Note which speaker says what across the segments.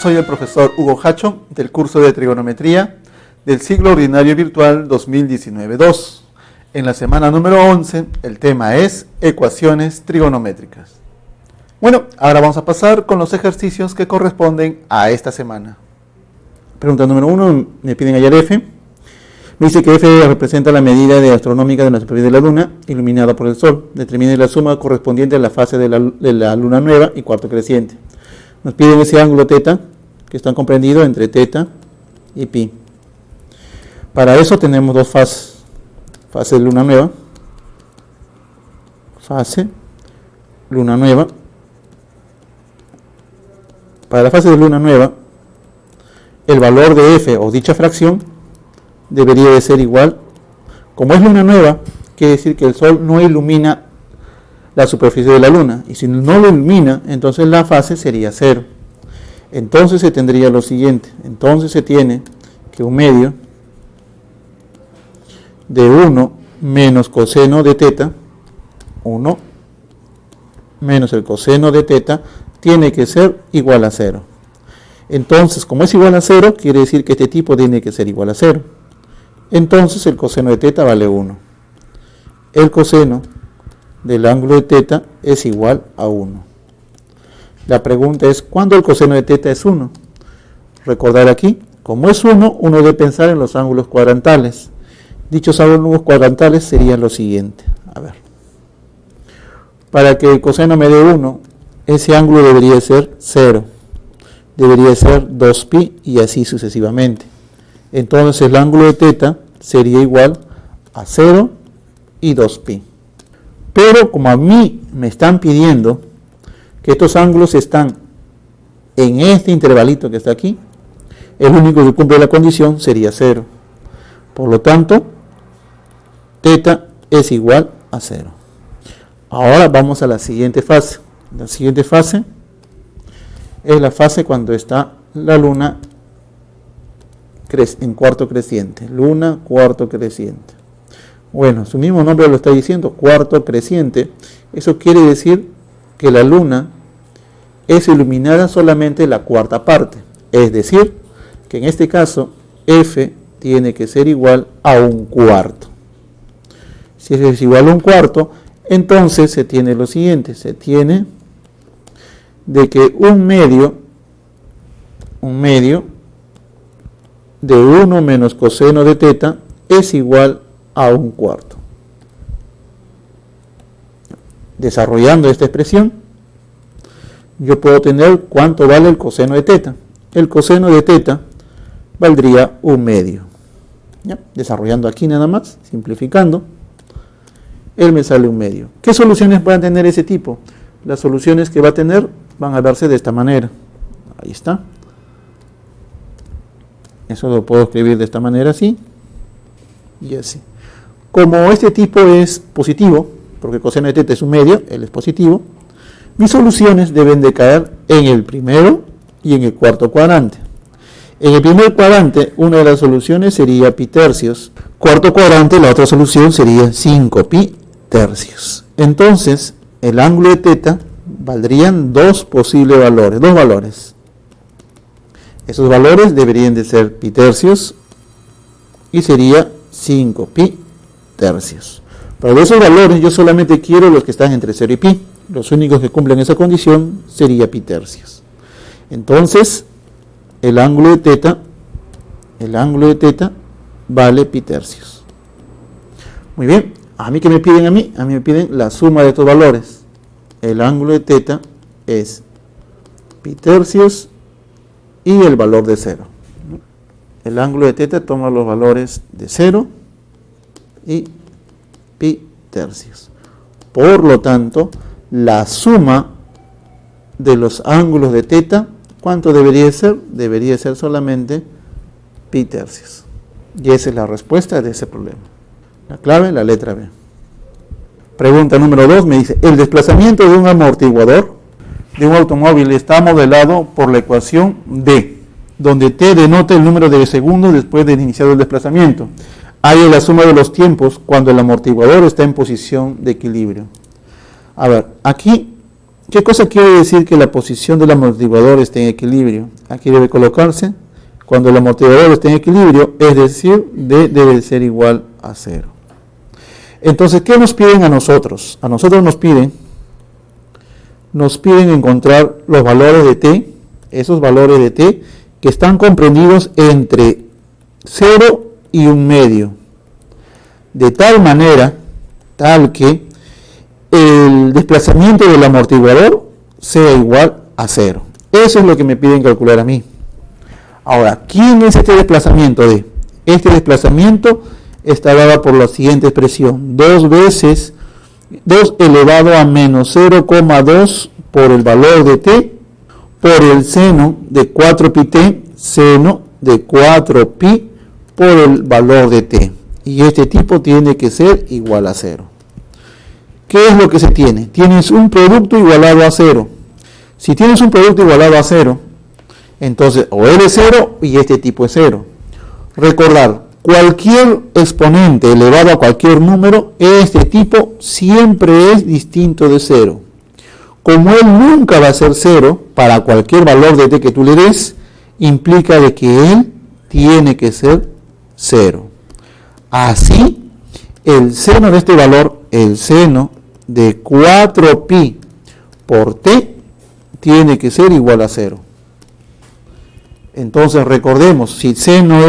Speaker 1: soy el profesor Hugo Hacho del curso de trigonometría del ciclo ordinario virtual 2019-2. En la semana número 11 el tema es ecuaciones trigonométricas. Bueno, ahora vamos a pasar con los ejercicios que corresponden a esta semana. Pregunta número 1, me piden hallar F. Me dice que F representa la medida astronómica de la superficie de la Luna iluminada por el Sol. Determine la suma correspondiente a la fase de la Luna nueva y cuarto creciente. Nos piden ese ángulo θ, que está comprendido entre θ y pi. Para eso tenemos dos fases. Fase de Luna nueva. Fase Luna nueva. Para la fase de Luna nueva, el valor de F o dicha fracción debería de ser igual. Como es Luna nueva, quiere decir que el Sol no ilumina la superficie de la Luna, y si no lo ilumina, entonces la fase sería 0. Entonces se tendría lo siguiente, entonces se tiene que un medio de 1 menos coseno de θ, 1 menos el coseno de θ, tiene que ser igual a 0. Entonces, como es igual a 0, quiere decir que este tipo tiene que ser igual a 0. Entonces el coseno de θ vale 1. El coseno del ángulo de θ es igual a 1. La pregunta es, ¿cuándo el coseno de θ es 1? Recordar aquí, como es 1, uno debe pensar en los ángulos cuadrantales. Dichos ángulos cuadrantales serían lo siguiente. A ver. Para que el coseno me dé 1, ese ángulo debería ser 0. Debería ser 2pi y así sucesivamente. Entonces el ángulo de θ sería igual a 0 y 2pi. Pero como a mí me están pidiendo que estos ángulos están en este intervalito que está aquí, el único que cumple la condición sería 0. Por lo tanto, θ es igual a 0. Ahora vamos a la siguiente fase. La siguiente fase es la fase cuando está la Luna en cuarto creciente. Luna cuarto creciente. Bueno, su mismo nombre lo está diciendo, cuarto creciente. Eso quiere decir que la Luna es iluminada solamente la cuarta parte. Es decir, que en este caso F tiene que ser igual a un cuarto. Si F es igual a un cuarto, entonces se tiene lo siguiente. Se tiene de que un medio de 1 menos coseno de θ es igual a un cuarto. Desarrollando esta expresión, yo puedo tener cuánto vale el coseno de θ. El coseno de θ valdría un medio. ¿Ya? Desarrollando aquí nada más, simplificando, él me sale un medio. ¿Qué soluciones van a tener ese tipo? Las soluciones que va a tener van a verse de esta manera. Ahí está. Eso lo puedo escribir de esta manera así y así. Como este tipo es positivo, porque el coseno de θ es un medio, él es positivo, mis soluciones deben de caer en el primero y en el cuarto cuadrante. En el primer cuadrante, una de las soluciones sería pi tercios. Cuarto cuadrante, la otra solución sería 5 pi tercios. Entonces, el ángulo de θ valdrían dos posibles valores, dos valores. Esos valores deberían de ser pi tercios y sería 5 pi tercios. Pero de esos valores yo solamente quiero los que están entre 0 y pi. Los únicos que cumplen esa condición sería pi tercios. Entonces, el ángulo de θ vale pi tercios. Muy bien, ¿a mí qué me piden a mí? A mí me piden la suma de estos valores. El ángulo de θ es pi tercios y el valor de 0. El ángulo de θ toma los valores de 0 y pi tercios. Por lo tanto, la suma de los ángulos de θ, ¿cuánto debería ser? Debería ser solamente pi tercios. Y esa es la respuesta de ese problema. La clave, la letra B. Pregunta número 2 me dice, el desplazamiento de un amortiguador de un automóvil está modelado por la ecuación D, donde T denota el número de segundos después de iniciado el desplazamiento. Hay la suma de los tiempos cuando el amortiguador está en posición de equilibrio. A ver, aquí ¿Qué cosa quiere decir que la posición del amortiguador esté en equilibrio? Aquí debe colocarse cuando el amortiguador esté en equilibrio, es decir, D debe ser igual a 0. Entonces, ¿qué nos piden a nosotros? A nosotros nos piden encontrar los valores de t, esos valores de t que están comprendidos entre 0 y 1 medio, de tal manera, tal que el desplazamiento del amortiguador sea igual a 0. Eso es lo que me piden calcular a mí. Ahora, ¿quién es este desplazamiento de? Este desplazamiento está dado por la siguiente expresión: 2 veces 2 elevado a menos 0,2 por el valor de t por el seno de 4πt seno de 4pi por el valor de t. Y este tipo tiene que ser igual a 0. ¿Qué es lo que se tiene? Tienes un producto igualado a 0. Si tienes un producto igualado a 0, entonces o él es 0 y este tipo es 0. Recordar, cualquier exponente elevado a cualquier número, este tipo siempre es distinto de 0. Como él nunca va a ser 0 para cualquier valor de t que tú le des, implica de que él tiene que ser 0. Así, el seno de este valor, el seno de 4pi por t, tiene que ser igual a 0. Entonces recordemos, si seno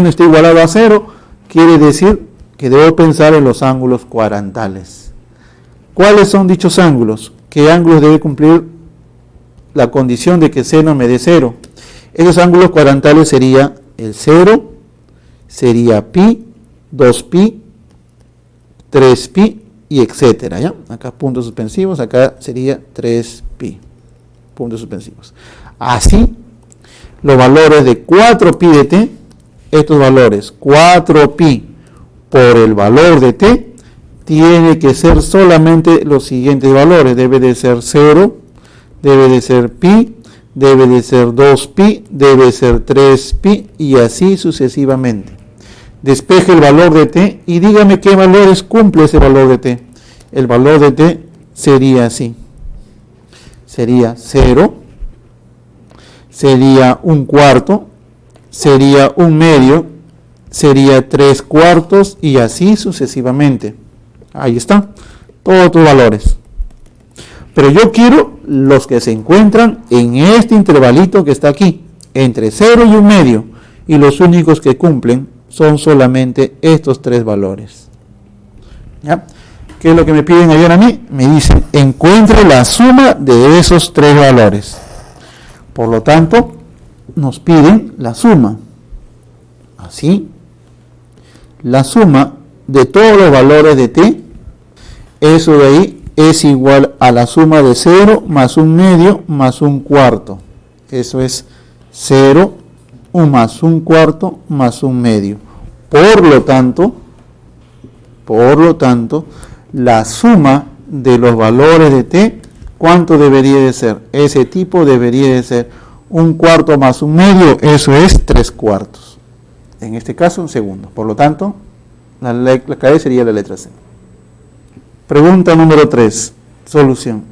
Speaker 1: está igualado a 0, quiere decir que debo pensar en los ángulos cuadrantales. ¿Cuáles son dichos ángulos? ¿Qué ángulos debe cumplir la condición de que seno me dé 0? Esos ángulos cuadrantales sería el 0, sería pi, 2pi, 3pi y etcétera, ¿ya? Acá puntos suspensivos, acá sería 3pi, puntos suspensivos. Así, los valores de 4pi de t, estos valores 4pi por el valor de t, tiene que ser solamente los siguientes valores. Debe de ser 0, debe de ser pi, debe de ser 2pi, debe de ser 3pi y así sucesivamente. Despeje el valor de t y dígame qué valores cumple ese valor de t. El valor de t sería así. Sería 0, sería 1/4, sería 1 medio, sería 3/4 y así sucesivamente. Ahí están todos tus valores. Pero yo quiero los que se encuentran en este intervalito que está aquí, entre 0 y 1 medio, y los únicos que cumplen son solamente estos 3 valores. ¿Ya? ¿Qué es lo que me piden ayer a mí? Me dicen, encuentre la suma de esos 3 valores. Por lo tanto, nos piden la suma. Así, la suma de todos los valores de t, eso de ahí es igual a la suma de 0 más 1 medio más 1/4. Eso es 0 más 1/4 más 1 medio. Por lo tanto, la suma de los valores de t, ¿cuánto debería de ser? Ese tipo debería de ser 1/4 más 1 medio, eso es 3/4. En este caso, 1 segundo. Por lo tanto, la clave sería la letra C. Pregunta número 3. Solución.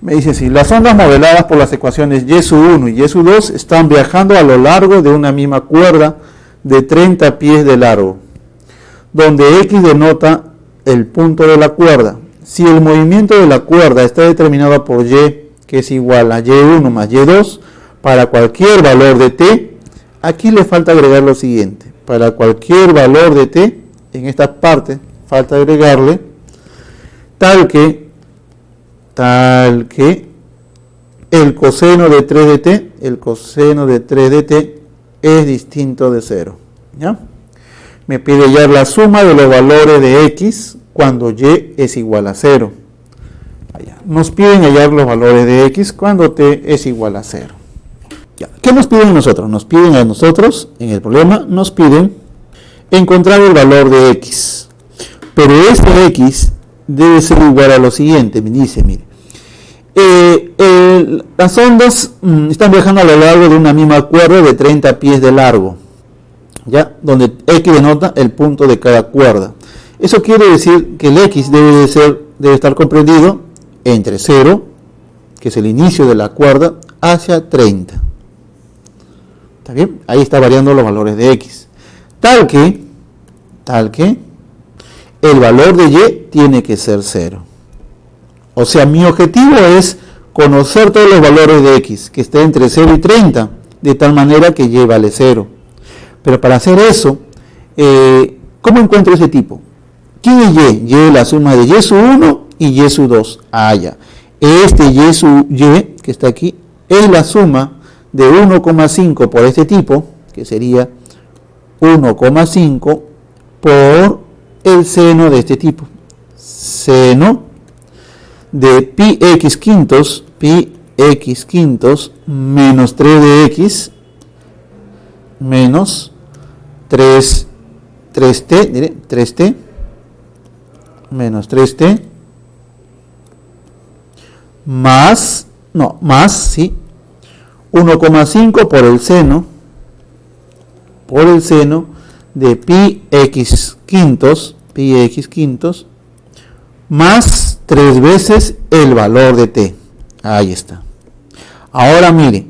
Speaker 1: Me dice así: las ondas modeladas por las ecuaciones y1 y y2 están viajando a lo largo de una misma cuerda de 30 pies de largo, donde X denota el punto de la cuerda. Si el movimiento de la cuerda está determinado por Y, que es igual a Y1 más Y2, para cualquier valor de t, aquí le falta agregar lo siguiente: para cualquier valor de t, en esta parte falta agregarle tal que el coseno de 3 de t, es distinto de 0. ¿Ya? Me pide hallar la suma de los valores de x cuando y es igual a 0. Allá. Nos piden hallar los valores de x cuando t es igual a 0. Ya. ¿Qué nos piden a nosotros? Nos piden a nosotros, en el problema, nos piden encontrar el valor de x. Pero este x debe ser igual a lo siguiente. Me dice, mire, las ondas están viajando a lo largo de una misma cuerda de 30 pies de largo, ¿ya? Donde x denota el punto de cada cuerda. Eso quiere decir que el x debe estar comprendido entre 0 que es el inicio de la cuerda, hacia 30. ¿Está bien? Ahí está variando los valores de x. Tal que el valor de y tiene que ser 0. O sea, mi objetivo es conocer todos los valores de x, que esté entre 0 y 30, de tal manera que y vale 0. Pero para hacer eso, ¿cómo encuentro ese tipo? ¿Quién es y? Y es la suma de y sub 1 y y sub 2. Ah, ya. Este y sub y, que está aquí, es la suma de 1,5 por este tipo, que sería 1,5 por el seno de este tipo. Seno de pi x quintos menos 3 de x menos 3t menos 3t más 1,5 por el seno de pi x quintos más 3 veces el valor de t. Ahí está. Ahora mire,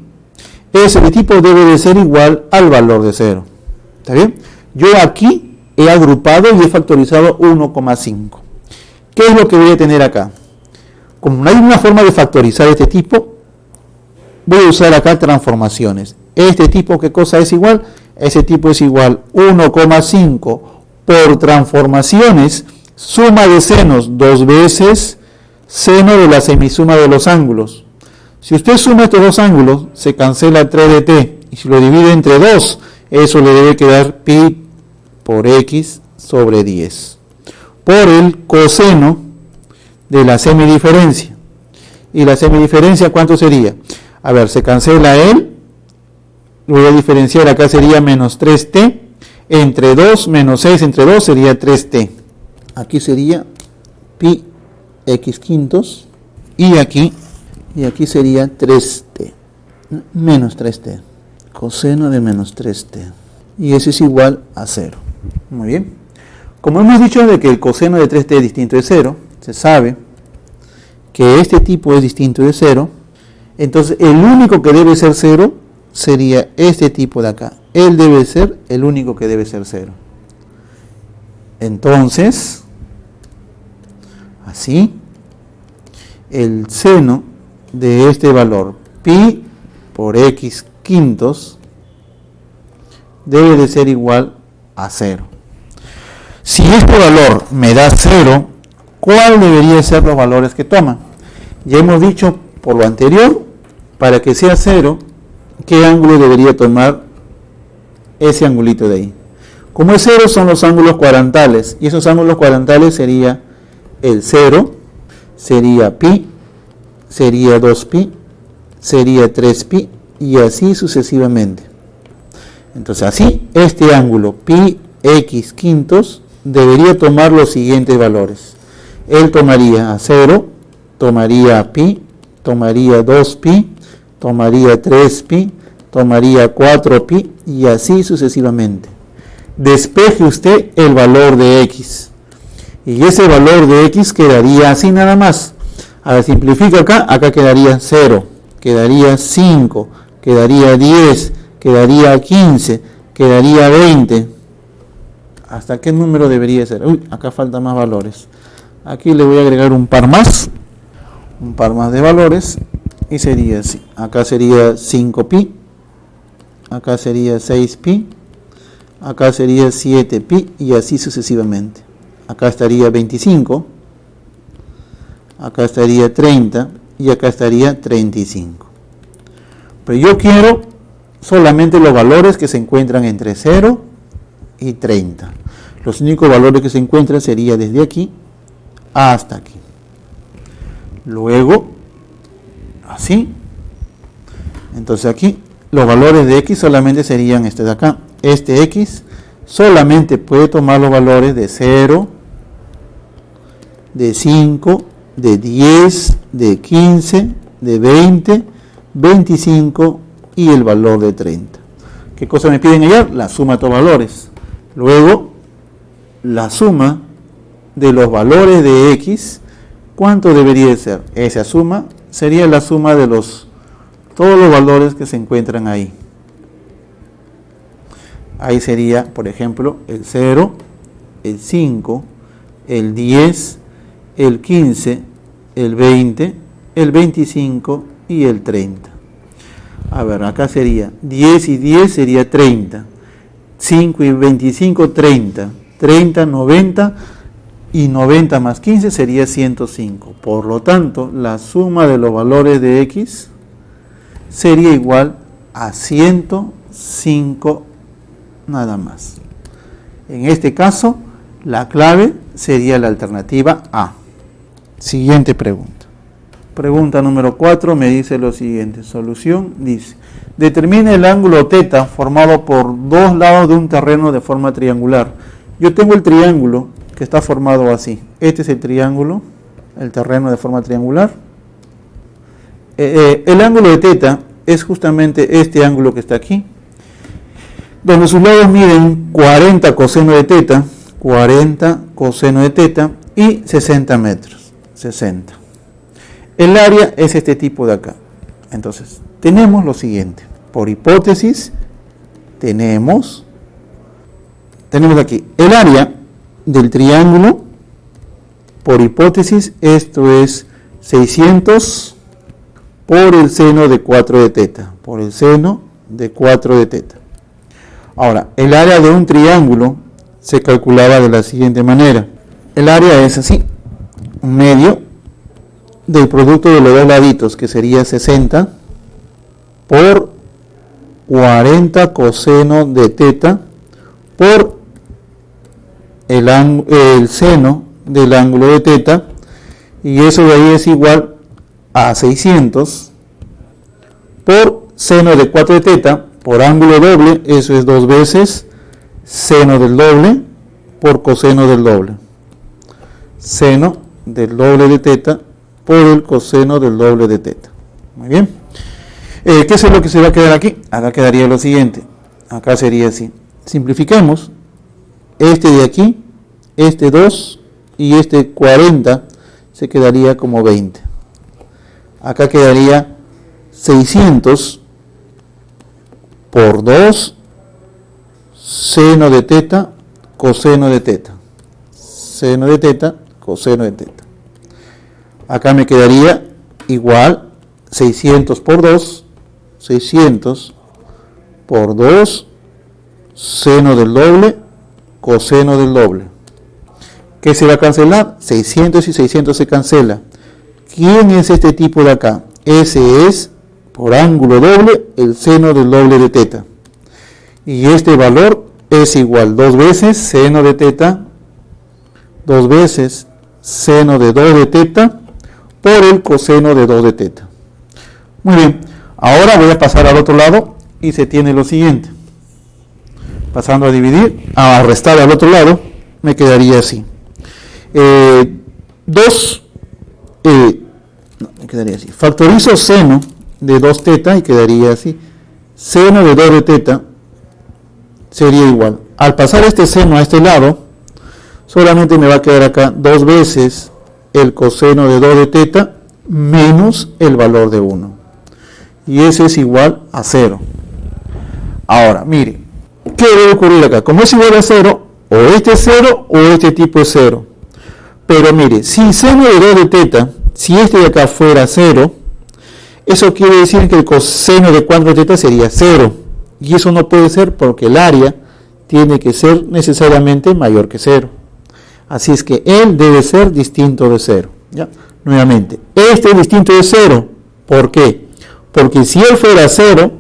Speaker 1: ese tipo debe de ser igual al valor de 0. ¿Está bien? Yo aquí he agrupado y he factorizado 1,5. ¿Qué es lo que voy a tener acá? Como no hay una forma de factorizar este tipo, voy a usar acá transformaciones. Este tipo, ¿qué cosa es igual? Ese tipo es igual 1,5 por transformaciones, suma de senos 2 veces seno de la semisuma de los ángulos. Si usted suma estos dos ángulos, se cancela 3 de t, y si lo divide entre 2, eso le debe quedar pi por x sobre 10, por el coseno de la semidiferencia. ¿Y la semidiferencia cuánto sería? A ver, se cancela él, lo voy a diferenciar, acá sería menos 3t, entre 2, menos 6 entre 2 sería 3t. Aquí sería pi x quintos, y aquí sería 3t, menos 3t, coseno de menos 3t, y eso es igual a 0. Muy bien. Como hemos dicho de que el coseno de 3t es distinto de 0, se sabe que este tipo es distinto de 0, entonces el único que debe ser 0 sería este tipo de acá. Él debe ser el único que debe ser 0. Entonces, así, el seno de este valor, pi por x quintos, debe de ser igual a 0. Si este valor me da 0, ¿cuál debería ser los valores que toma? Ya hemos dicho por lo anterior, para que sea 0, ¿qué ángulo debería tomar ese angulito de ahí? Como es 0, son los ángulos cuadrantales, y esos ángulos cuadrantales sería el 0, sería pi, sería 2pi, sería 3pi, y así sucesivamente. Entonces así, este ángulo pi x quintos debería tomar los siguientes valores. Él tomaría a 0, tomaría a pi, tomaría 2pi, tomaría 3pi, tomaría 4pi, y así sucesivamente. Despeje usted el valor de x, y ese valor de x quedaría así nada más. A ver, simplifico acá quedaría 0, quedaría 5, quedaría 10, quedaría 15, quedaría 20. ¿Hasta qué número debería ser? Uy, acá faltan más valores. Aquí le voy a agregar un par más de valores, y sería así. Acá sería 5pi, acá sería 6pi, acá sería 7pi, y así sucesivamente. Acá estaría 25, acá estaría 30, y acá estaría 35. Pero yo quiero solamente los valores que se encuentran entre 0 y 30. Los únicos valores que se encuentran sería desde aquí hasta aquí. Luego, así. Entonces aquí los valores de x solamente serían este de acá. Este x solamente puede tomar los valores de 0, de 5, de 10, de 15, de 20, 25 y el valor de 30. ¿Qué cosa me piden hallar? La suma de estos valores. Luego, la suma de los valores de x, ¿cuánto debería de ser? Esa suma sería la suma de todos los valores que se encuentran ahí. Ahí sería, por ejemplo, el 0, el 5, el 10, el 15, el 20, el 25 y el 30. A ver, acá sería 10 y 10 sería 30. 5 y 25, 30. 30, 90 y 90 más 15 sería 105. Por lo tanto, la suma de los valores de x sería igual a 105 nada más. En este caso, la clave sería la alternativa A. Siguiente pregunta. Pregunta número 4 me dice lo siguiente. Solución dice: determine el ángulo θ formado por dos lados de un terreno de forma triangular. Yo tengo el triángulo que está formado así. Este es el triángulo, el terreno de forma triangular. El ángulo de θ es justamente este ángulo que está aquí, donde sus lados miden 40 coseno de θ, 40 coseno de θ y 60 metros, 60. El área es este tipo de acá. Entonces, tenemos lo siguiente. Por hipótesis, tenemos aquí el área del triángulo. Por hipótesis, esto es 600 por el seno de 4 de θ. Por el seno de 4 de θ. Ahora, el área de un triángulo se calculaba de la siguiente manera. El área es así, un medio del producto de los dos laditos, que sería 60 por 40 coseno de θ por el seno del ángulo de θ, y eso de ahí es igual a 600 por seno de 4 de θ por ángulo doble, eso es 2 veces seno del doble por coseno del doble. Seno del doble de θ por el coseno del doble de θ. Muy bien. ¿Qué es lo que se va a quedar aquí? Acá quedaría lo siguiente. Acá sería así. Simplifiquemos. Este de aquí, este 2 y este 40 se quedaría como 20. Acá quedaría 600 por 2 seno de θ coseno de θ. Seno de θ coseno de θ. Acá me quedaría igual 600 por 2, 600 por 2 seno del doble coseno del doble. ¿Qué se va a cancelar? 600 y 600 se cancela. ¿Quién es este tipo de acá? Ese es, por ángulo doble, el seno del doble de θ. Y este valor es igual 2 veces seno de θ, 2 veces seno de 2 de θ por el coseno de 2 de θ. Muy bien, ahora voy a pasar al otro lado y se tiene lo siguiente. Pasando a dividir, a restar al otro lado, me quedaría así. Me quedaría así. Factorizo seno de 2θ y quedaría así. Seno de 2 de θ sería igual. Al pasar este seno a este lado, solamente me va a quedar acá 2 veces el coseno de 2 de θ menos el valor de 1. Y ese es igual a 0. Ahora, mire, ¿qué debe ocurrir acá? Como es igual a 0, o este es 0 o este tipo es 0. Pero mire, si seno de 2 de θ, si este de acá fuera 0, eso quiere decir que el coseno de 4 de θ sería 0. Y eso no puede ser porque el área tiene que ser necesariamente mayor que 0. Así es que él debe ser distinto de 0. ¿Ya? Nuevamente, este es distinto de 0. ¿Por qué? Porque si él fuera 0,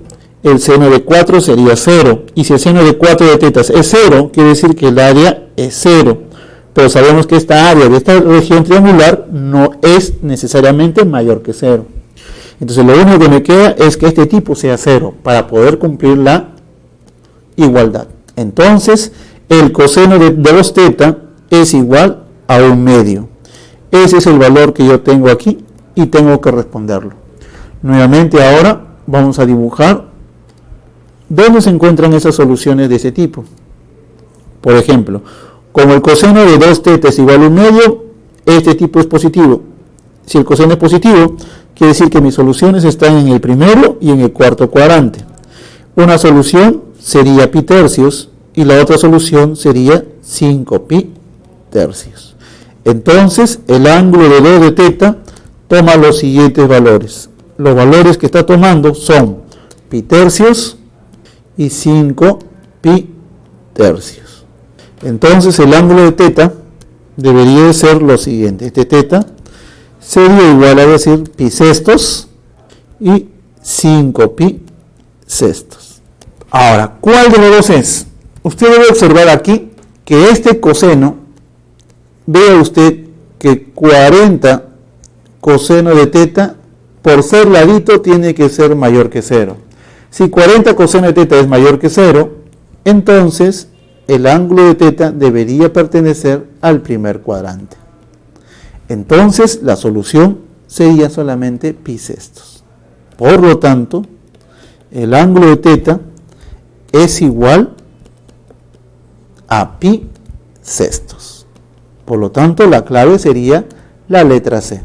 Speaker 1: el seno de 4 sería 0. Y si el seno de 4 de θ es 0, quiere decir que el área es 0. Pero sabemos que esta área de esta región triangular no es necesariamente mayor que 0. Entonces lo único que me queda es que este tipo sea 0 para poder cumplir la igualdad. Entonces el coseno de 2θ es igual a 1/2. Ese es el valor que yo tengo aquí y tengo que responderlo. Nuevamente ahora vamos a dibujar dónde se encuentran esas soluciones de ese tipo. Por ejemplo, como el coseno de 2θ es igual a 1/2, este tipo es positivo. Si el coseno es positivo, quiere decir que mis soluciones están en el primero y en el cuarto cuadrante. Una solución sería pi tercios y la otra solución sería 5 pi tercios. Entonces, el ángulo de 2 de teta toma los siguientes valores. Los valores que está tomando son pi tercios y 5 pi tercios. Entonces, el ángulo de teta debería de ser lo siguiente. Este teta sería igual a decir pi sextos y 5 pi sextos. Ahora, ¿cuál de los dos es? Usted debe observar aquí que este coseno, vea usted que 40 coseno de teta, por ser ladito, tiene que ser mayor que 0. Si 40 coseno de teta es mayor que 0, entonces el ángulo de teta debería pertenecer al primer cuadrante. Entonces la solución sería solamente pi sextos. Por lo tanto, el ángulo de teta es igual a pi sextos. Por lo tanto, la clave sería la letra C.